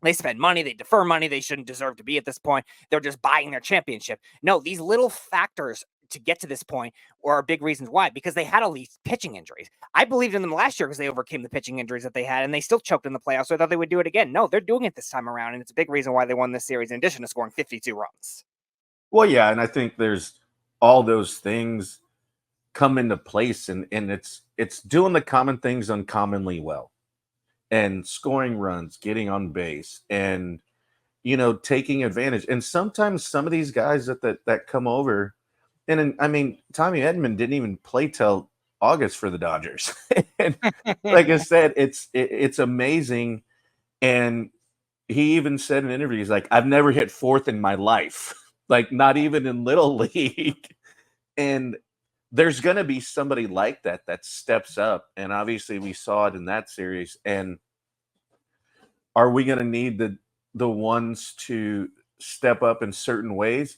they spend money, they defer money, they shouldn't deserve to be at this point. They're just buying their championship. No, these little factors to get to this point are big reasons why, because they had all these pitching injuries. I believed in them last year because they overcame the pitching injuries that they had, and they still choked in the playoffs, so I thought they would do it again. No, they're doing it this time around, and it's a big reason why they won this series, in addition to scoring 52 runs. Well, yeah, and I think there's all those things come into place, and it's doing the common things uncommonly well. and scoring runs, getting on base, and taking advantage. And sometimes some of these guys that come over, and I mean, Tommy Edman didn't even play till August for the Dodgers. And like I said, it's amazing. And he even said in an interview, he's like, I've never hit fourth in my life, like not even in Little League. And there's going to be somebody like that steps up. And obviously we saw it in that series. And are we going to need the ones to step up in certain ways?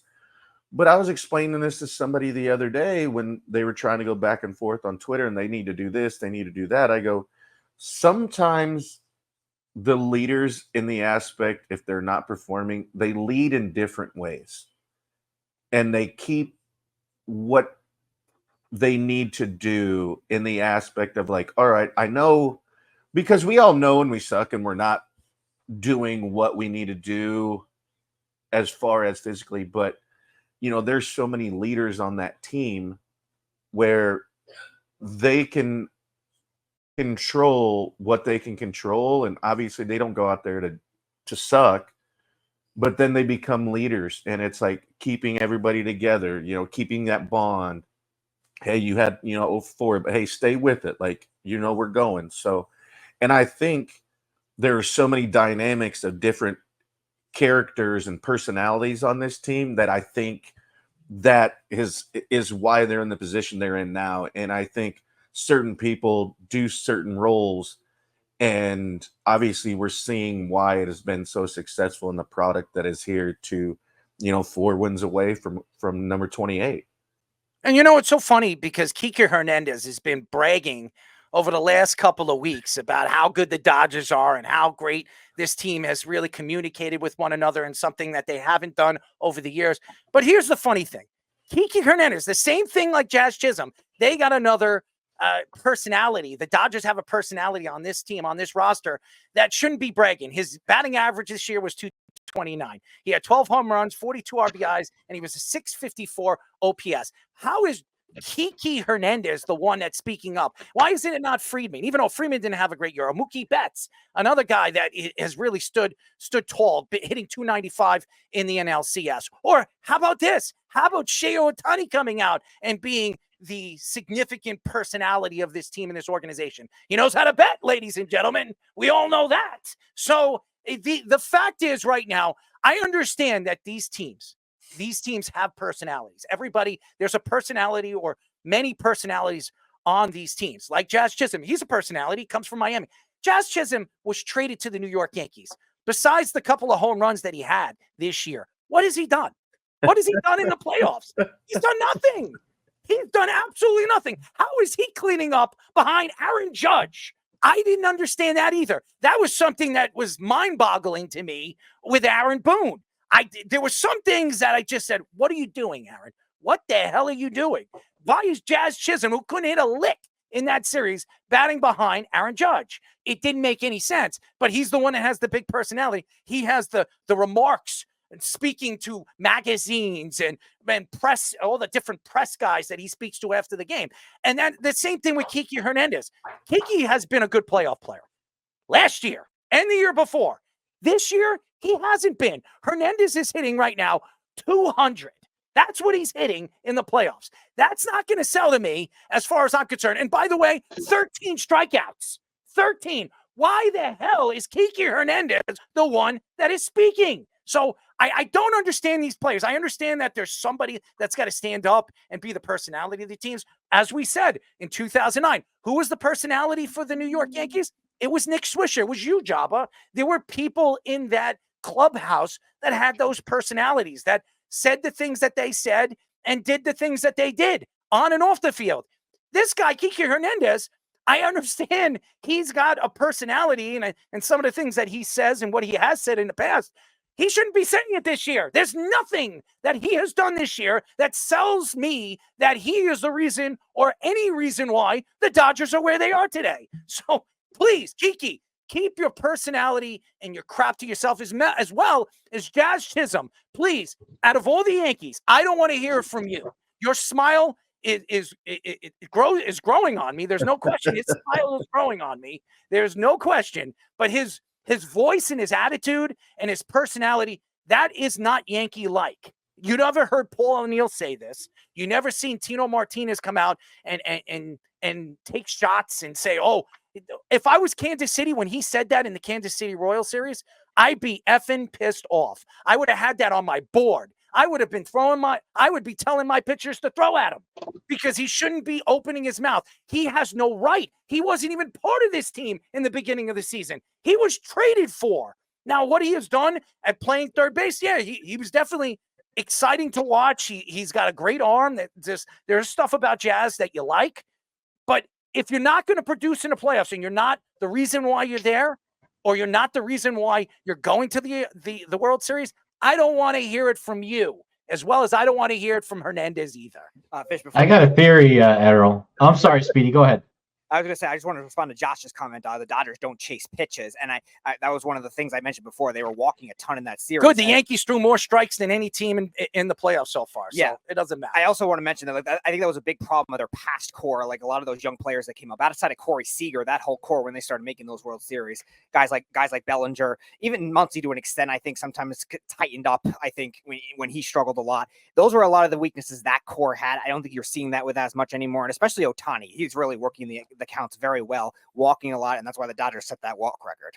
But I was explaining this to somebody the other day when they were trying to go back and forth on Twitter, and they need to do this, they need to do that. I go, sometimes the leaders in the aspect, if they're not performing, they lead in different ways. And they keep what they need to do in the aspect of like, all right, I know, because we all know when we suck and we're not doing what we need to do as far as physically, but there's so many leaders on that team where they can control what they can control, and obviously they don't go out there to suck, but then they become leaders, and it's like keeping everybody together, keeping that bond. Hey, you had 04, but hey, stay with it, like we're going. So, and I think there are so many dynamics of different characters and personalities on this team that I think that is why they're in the position they're in now. And I think certain people do certain roles, and obviously we're seeing why it has been so successful in the product that is here to 4 wins away from number 28. And it's so funny because Kike Hernandez has been bragging over the last couple of weeks about how good the Dodgers are and how great this team has really communicated with one another, and something that they haven't done over the years. But here's the funny thing. Kike Hernandez, the same thing like Jazz Chisholm, they got another personality. The Dodgers have a personality on this team, on this roster, that shouldn't be bragging. His batting average this year was 229. He had 12 home runs, 42 RBIs, and he was a 654 OPS. How is Kike Hernandez the one that's speaking up? Why isn't it not Friedman? Even though Friedman didn't have a great year. Or Mookie Betts, another guy that has really stood tall, hitting 295 in the NLCS. Or how about this? How about shohei ohtani coming out and being the significant personality of this team and this organization? He knows how to bet, ladies and gentlemen. We all know that. So the fact is, right now, I understand that these teams have personalities. Everybody, there's a personality or many personalities on these teams. Like Jazz Chisholm, he's a personality, comes from Miami. Jazz Chisholm was traded to the New York Yankees. Besides the couple of home runs that he had this year, what has he done? What has he done in the playoffs? He's done nothing. He's done absolutely nothing. How is he cleaning up behind Aaron Judge? I didn't understand that either. That was something that was mind-boggling to me with Aaron Boone. There were some things that I just said, what are you doing, Aaron? What the hell are you doing? Why is Jazz Chisholm, who couldn't hit a lick in that series, batting behind Aaron Judge? It didn't make any sense, but he's the one that has the big personality. He has the remarks and speaking to magazines and press, all the different press guys that he speaks to after the game. And then the same thing with Kike Hernandez. Kike has been a good playoff player last year and the year before. This year, he hasn't been. Hernandez is hitting right now 200. That's what he's hitting in the playoffs. That's not going to sell to me as far as I'm concerned. And by the way, 13 strikeouts. 13. Why the hell is Kike Hernandez the one that is speaking? So I don't understand these players. I understand that there's somebody that's got to stand up and be the personality of the teams. As we said in 2009, who was the personality for the New York Yankees? It was Nick Swisher. It was you, Jabba. There were people in that clubhouse that had those personalities, that said the things that they said and did the things that they did on and off the field. This guy, Kike Hernandez, I understand he's got a personality and some of the things that he says and what he has said in the past. He shouldn't be saying it this year. There's nothing that he has done this year that sells me that he is the reason or any reason why the Dodgers are where they are today. So please, Kike, keep your personality and your crap to yourself as well as Jazz Chisholm. Please, out of all the Yankees, I don't want to hear it from you. Your smile is growing on me. There's no question. His style is growing on me. There's no question. But his voice and his attitude and his personality, that is not Yankee-like. You never heard Paul O'Neill say this. You never seen Tino Martinez come out and take shots and say, oh, if I was Kansas City when he said that in the Kansas City Royal Series, I'd be effing pissed off. I would have had that on my board. I would be telling my pitchers to throw at him because he shouldn't be opening his mouth. He has no right. He wasn't even part of this team in the beginning of the season. He was traded for. Now, what he has done at playing third base, yeah, he was definitely exciting to watch. He's got a great arm. There's stuff about Jazz that you like. But if you're not going to produce in the playoffs and you're not the reason why you're there, or you're not the reason why you're going to the World Series, I don't want to hear it from you, as well as I don't want to hear it from Hernandez either. Fish, I got a theory, Errol. I'm sorry, Speedy. Go ahead. I was going to say, I just wanted to respond to Josh's comment. The Dodgers don't chase pitches. And I that was one of the things I mentioned before. They were walking a ton in that series. Good. The Yankees threw more strikes than any team in the playoffs so far. So yeah, it doesn't matter. I also want to mention that I think that was a big problem of their past core. Like a lot of those young players that came up outside of Corey Seager, that whole core when they started making those World Series, guys like Bellinger, even Muncy to an extent, I think sometimes tightened up. I think when he struggled a lot, those were a lot of the weaknesses that core had. I don't think you're seeing that with as much anymore. And especially Ohtani, he's really working the counts very well. Walking a lot, and that's why the Dodgers set that walk record.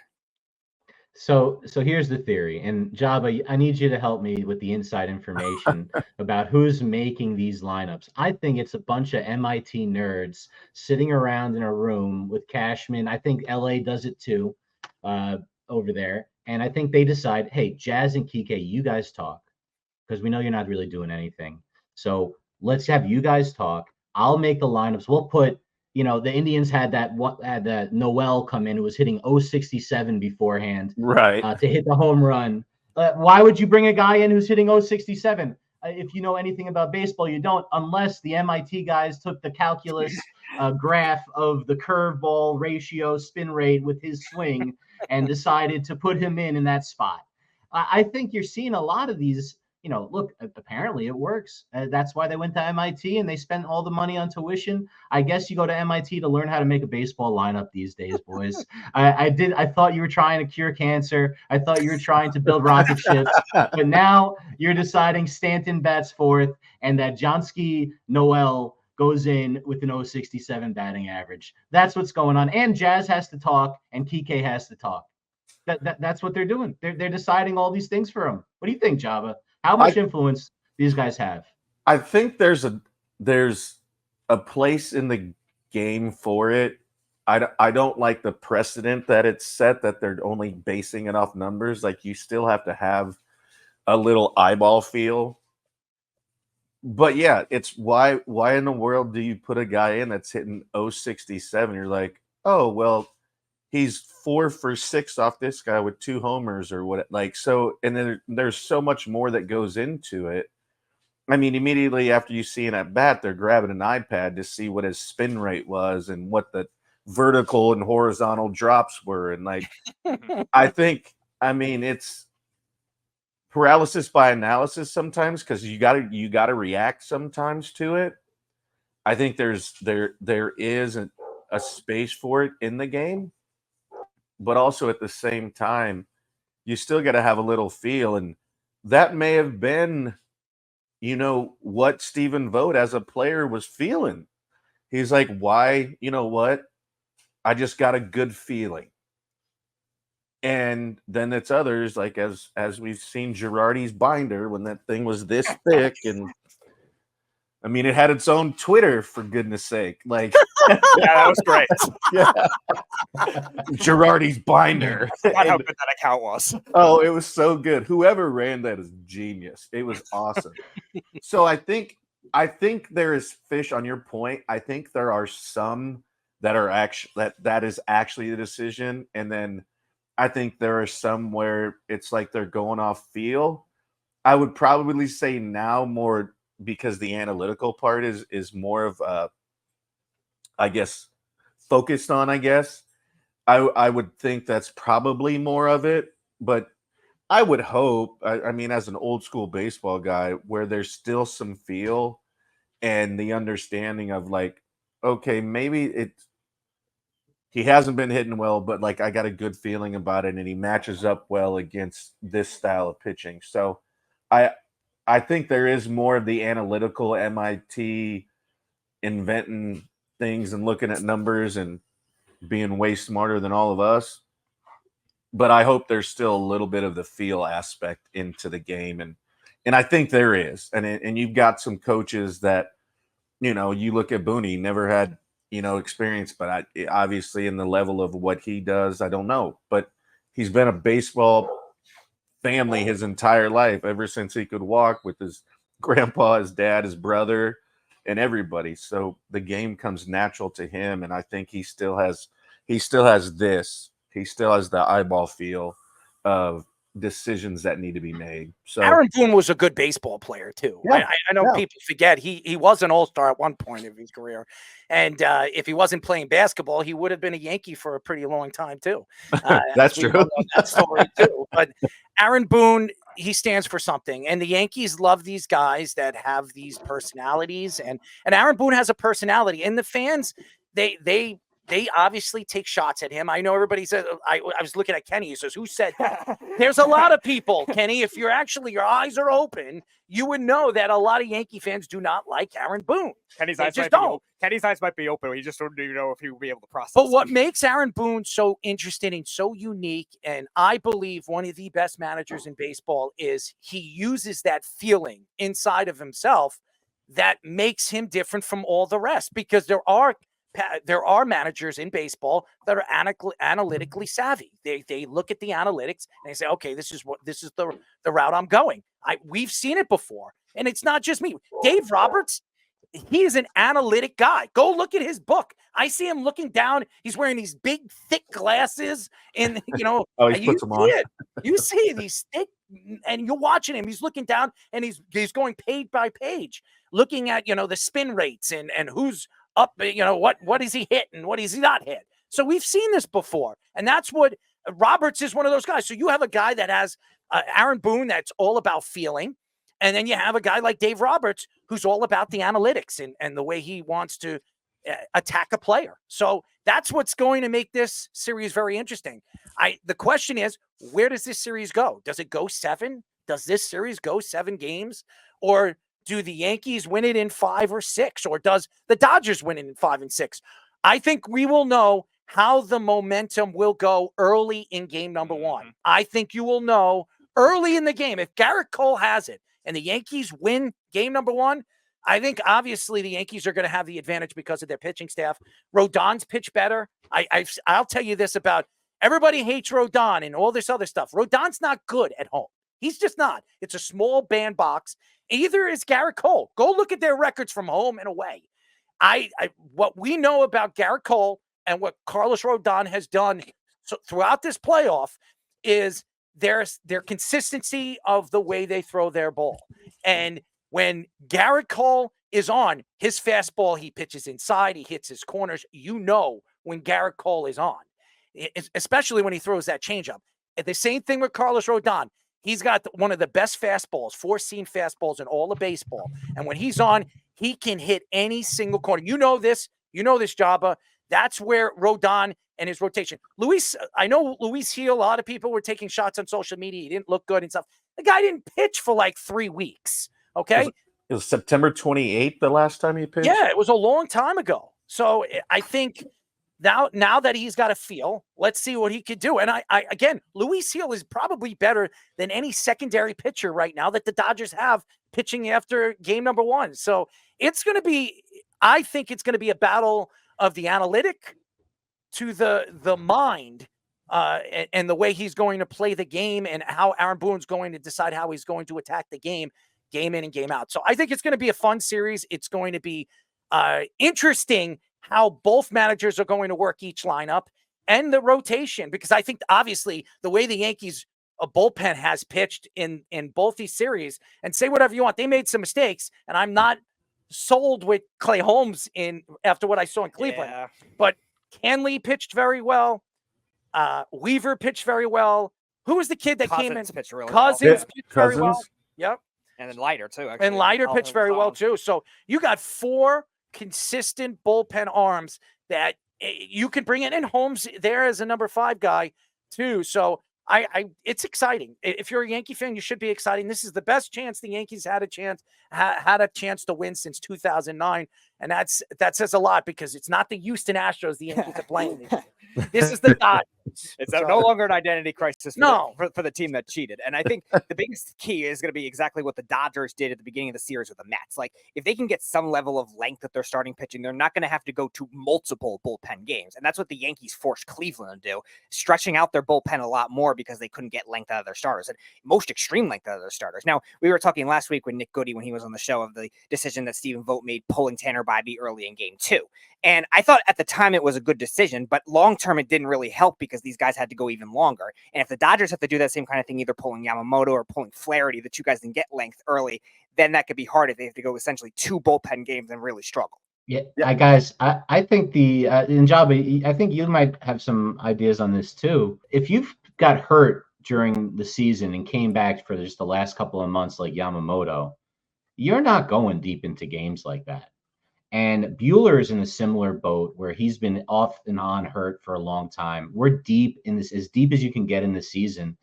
So here's the theory, and Jabba, I need you to help me with the inside information about who's making these lineups. I think it's a bunch of MIT nerds sitting around in a room with Cashman. I think LA does it too, over there, and I think they decide, hey, Jazz and Kike, you guys talk, because we know you're not really doing anything. So let's have you guys talk. I'll make the lineups. We'll put. The Indians had that Noel come in who was hitting 067 beforehand, right, to hit the home run. Why would you bring a guy in who's hitting 067? If you know anything about baseball, you don't, unless the MIT guys took the calculus graph of the curveball ratio spin rate with his swing and decided to put him in that spot. I think you're seeing a lot of these. Look, apparently it works. That's why they went to MIT and they spent all the money on tuition. I guess you go to MIT to learn how to make a baseball lineup these days, boys. I thought you were trying to cure cancer. I thought you were trying to build rocket ships. But now you're deciding Stanton bats fourth and that Johnsky Noel goes in with an 067 batting average. That's what's going on. And Jazz has to talk and Kike has to talk. That's what they're doing. They're deciding all these things for him. What do you think, Jabba? How much influence these guys have? I think there's a place in the game for it. I don't like the precedent that it's set that they're only basing it off numbers. Like you still have to have a little eyeball feel. But yeah, it's why in the world do you put a guy in that's hitting 067? You're like, oh well, he's 4 for 6 off this guy with 2 homers or what, like, so, and then there's so much more that goes into it. I mean, immediately after you see an at bat, they're grabbing an iPad to see what his spin rate was and what the vertical and horizontal drops were. And like, I mean, it's paralysis by analysis sometimes because you gotta react sometimes to it. I think there is a space for it in the game. But also at the same time, you still got to have a little feel. And that may have been, what Stephen Vogt as a player was feeling. He's like, why, you know what? I just got a good feeling. And then it's others, like as we've seen Girardi's binder when that thing was this thick. And I mean, it had its own Twitter, for goodness sake. Like, yeah, that was great. Yeah. Girardi's binder. Not how good that account was. Oh, it was so good. Whoever ran that is genius. It was awesome. So I think there is, Fish, on your point. I think there are some that are actually that is actually the decision, and then I think there are some where it's like they're going off feel. I would probably say now more because the analytical part is more of I guess focused on, I guess. I would think that's probably more of it, but I would hope, I mean, as an old school baseball guy, where there's still some feel and the understanding of like, okay, maybe he hasn't been hitting well, but like I got a good feeling about it, and he matches up well against this style of pitching. So I I think there is more of the analytical MIT inventing things and looking at numbers and being way smarter than all of us. But I hope there's still a little bit of the feel aspect into the game, and I think there is. And you've got some coaches that, you look at Booney, he never had experience, but obviously in the level of what he does, I don't know. But he's been a baseball family his entire life, ever since he could walk, with his grandpa, his dad, his brother, and everybody. So the game comes natural to him, and I think he still has this. He still has the eyeball feel of decisions that need to be made. So Aaron Boone was a good baseball player too. Yeah, I know yeah. people forget he was an all-star at one point of his career, and if he wasn't playing basketball, he would have been a Yankee for a pretty long time too. That's We true. all know that story too. But Aaron Boone, he stands for something, and the Yankees love these guys that have these personalities, and Aaron Boone has a personality, and the fans they obviously take shots at him. I know everybody says, I was looking at Kenny. He says, who said that? There's a lot of people, Kenny. If you're actually, your eyes are open, you would know that a lot of Yankee fans do not like Aaron Boone. Kenny's They eyes just might don't. Kenny's eyes might be open. He just don't even know if he will be able to process. But what makes Aaron Boone so interesting and so unique, and I believe one of the best managers in baseball, is he uses that feeling inside of himself that makes him different from all the rest, because there are managers in baseball that are analytically savvy. They look at the analytics and they say, okay, this is the route I'm going. We've seen it before, and it's not just me. Dave Roberts, he is an analytic guy. Go look at his book. I see him looking down. He's wearing these big, thick glasses, and Oh, he puts them on. You see these thick, and you're watching him. He's looking down, and he's going page by page, looking at the spin rates and who's up, what is he hit and what is he not hit. So we've seen this before, and that's what Roberts is, one of those guys. So you have a guy that has Aaron Boone that's all about feeling, and then you have a guy like Dave Roberts who's all about the analytics and the way he wants to attack a player. So that's what's going to make this series very interesting. The question is, where does this series go? Does it go 7? Does this series go 7 games? Or do the Yankees win it in 5 or 6? Or does the Dodgers win it in 5 and 6? I think we will know how the momentum will go early in game number 1. I think you will know early in the game. If Garrett Cole has it and the Yankees win game number 1, I think obviously the Yankees are going to have the advantage because of their pitching staff. Rodon's pitch better. I'll tell you this about everybody hates Rodon and all this other stuff. Rodon's not good at home. He's just not. It's a small bandbox. Either is Garrett Cole. Go look at their records from home and away. What we know about Garrett Cole and what Carlos Rodon has done throughout this playoff is their consistency of the way they throw their ball. And when Garrett Cole is on, his fastball, he pitches inside, he hits his corners. When Garrett Cole is on, especially when he throws that changeup. The same thing with Carlos Rodon. He's got one of the best fastballs, 4-seam fastballs in all of baseball. And when he's on, he can hit any single corner. You know this, Jabba. That's where Rodon and his rotation. I know Luis Gil, a lot of people were taking shots on social media. He didn't look good and stuff. The guy didn't pitch for like 3 weeks. Okay. It was September 28th the last time he pitched. Yeah, it was a long time ago. So I think now that he's got a feel, let's see what he could do. And again, Luis Gil is probably better than any secondary pitcher right now that the Dodgers have pitching after game number 1. So I think it's going to be a battle of the analytic to the mind and the way he's going to play the game, and how Aaron Boone's going to decide how he's going to attack the game in and game out. So I think it's going to be a fun series. It's going to be interesting how both managers are going to work each lineup and the rotation, because I think obviously the way the Yankees bullpen has pitched in both these series, and say whatever you want, they made some mistakes, and I'm not sold with Clay Holmes after what I saw in Cleveland. Yeah. But Canley pitched very well. Weaver pitched very well. Who was the kid that came in? Pitched really Cousins well. pitched very well. Cousins. Yep. And then Leiter too. Actually. And Leiter pitched very well too. So you got 4 consistent bullpen arms that you could bring in, and Holmes there as a number 5 guy too. So it's exciting. If you're a Yankee fan, you should be excited. This is the best chance the Yankees had a chance to win since 2009, and that says a lot, because it's not the Houston Astros the Yankees are playing. This is the Dodgers. It's no longer an identity crisis for the team that cheated. And I think the biggest key is going to be exactly what the Dodgers did at the beginning of the series with the Mets. Like, if they can get some level of length at their starting pitching, they're not going to have to go to multiple bullpen games. And that's what the Yankees forced Cleveland to do, stretching out their bullpen a lot more because they couldn't get length out of their starters, and most extreme length out of their starters. Now, we were talking last week with Nick Goody when he was on the show of the decision that Stephen Vogt made pulling Tanner Bybee early in game 2. And I thought at the time it was a good decision, but long-term it didn't really help because these guys had to go even longer. And if the Dodgers have to do that same kind of thing, either pulling Yamamoto or pulling Flaherty, the 2 guys didn't get length early, then that could be hard if they have to go essentially 2 bullpen games and really struggle. Yeah, guys, I think Njaba, I think you might have some ideas on this too. If you've got hurt during the season and came back for just the last couple of months like Yamamoto, you're not going deep into games like that. And Buehler is in a similar boat where he's been off and on hurt for a long time. We're deep in this, as deep as you can get in the season.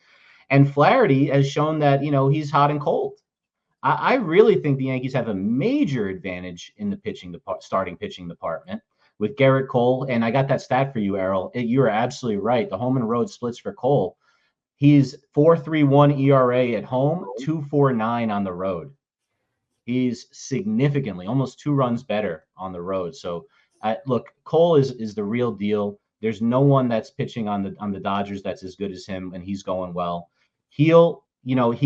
And Flaherty has shown that, he's hot and cold. I really think the Yankees have a major advantage in the starting pitching department with Garrett Cole. And I got that stat for you, Errol. You are absolutely right. The home and road splits for Cole. He's 4.31 ERA at home, 2.49 on the road. He's significantly, almost 2 runs better on the road. So, look, Cole is the real deal. There's no one that's pitching on the Dodgers that's as good as him, and he's going well. He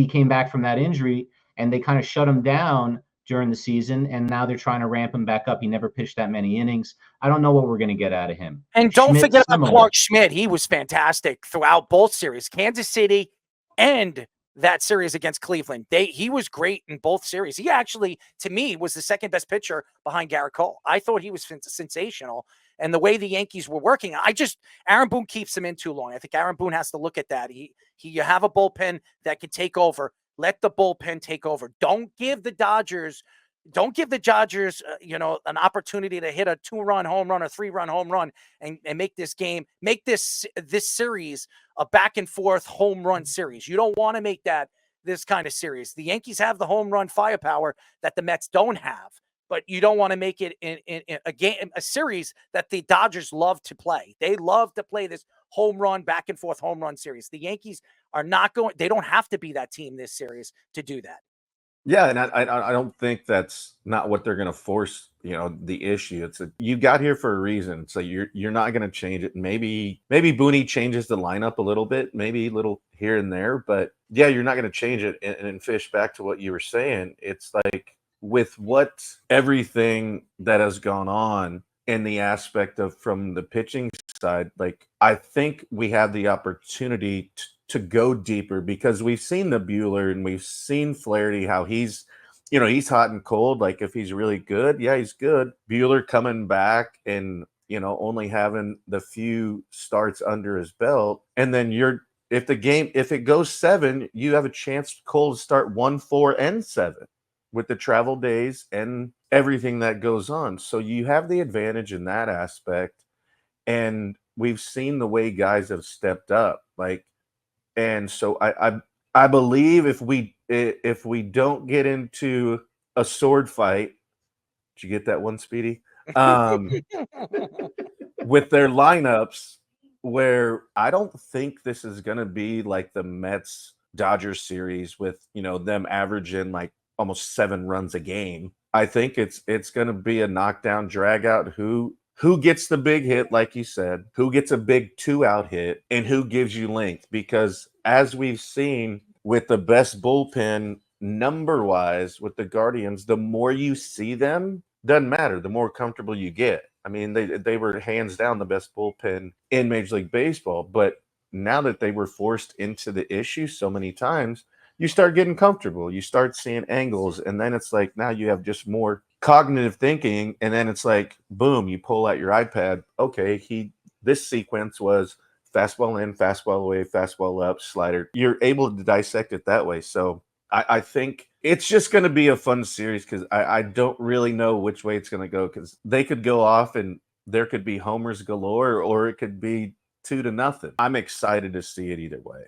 came back from that injury, and they kind of shut him down during the season, and now they're trying to ramp him back up. He never pitched that many innings. I don't know what we're going to get out of him. And don't forget about Clark Schmidt. He was fantastic throughout both series, Kansas City and that series against Cleveland. He was great in both series. He actually, to me, was the second best pitcher behind Garrett Cole. I thought he was sensational. And the way the Yankees were working, Aaron Boone keeps him in too long. I think Aaron Boone has to look at that. You have a bullpen that can take over. Let the bullpen take over. Don't give the Dodgers, an opportunity to hit a 2-run home run or 3-run home run and make this series a back and forth home run series. You don't want to make that this kind of series. The Yankees have the home run firepower that the Mets don't have, but you don't want to make it in a series that the Dodgers love to play. They love to play this home run, back and forth home run series. The Yankees they don't have to be that team this series to do that. Yeah, and I don't think that's not what they're going to force. The issue. You got here for a reason, so you're not going to change it. Maybe Booney changes the lineup a little bit, maybe a little here and there, but yeah, you're not going to change it. And Fish, back to what you were saying, it's like with everything that has gone on in the aspect of from the pitching side, like I think we have the opportunity to go deeper because we've seen the Buehler and we've seen Flaherty, how he's hot and cold. Like if he's really good, yeah, he's good. Buehler coming back and, only having the few starts under his belt. And then if it goes 7, you have a chance, Cole, to start 1, 4, and 7 with the travel days and everything that goes on. So you have the advantage in that aspect. And we've seen the way guys have stepped up. And so I believe if we don't get into a sword fight, did you get that one, Speedy? With their lineups, where I don't think this is going to be like the Mets Dodgers series with them averaging like almost 7 runs a game. I think it's going to be a knockdown, drag out. Who gets the big hit, like you said, who gets a big 2-out hit, and who gives you length? Because as we've seen with the best bullpen number-wise with the Guardians, the more you see them, doesn't matter, the more comfortable you get. I mean, they were hands down the best bullpen in Major League Baseball. But now that they were forced into the issue so many times, you start getting comfortable. You start seeing angles, and then it's like now you have just more cognitive thinking, and then it's like, boom, you pull out your iPad. Okay, this sequence was fastball in, fastball away, fastball up, slider. You're able to dissect it that way. So I think it's just going to be a fun series because I don't really know which way it's going to go because they could go off and there could be homers galore or it could be 2-0. I'm excited to see it either way.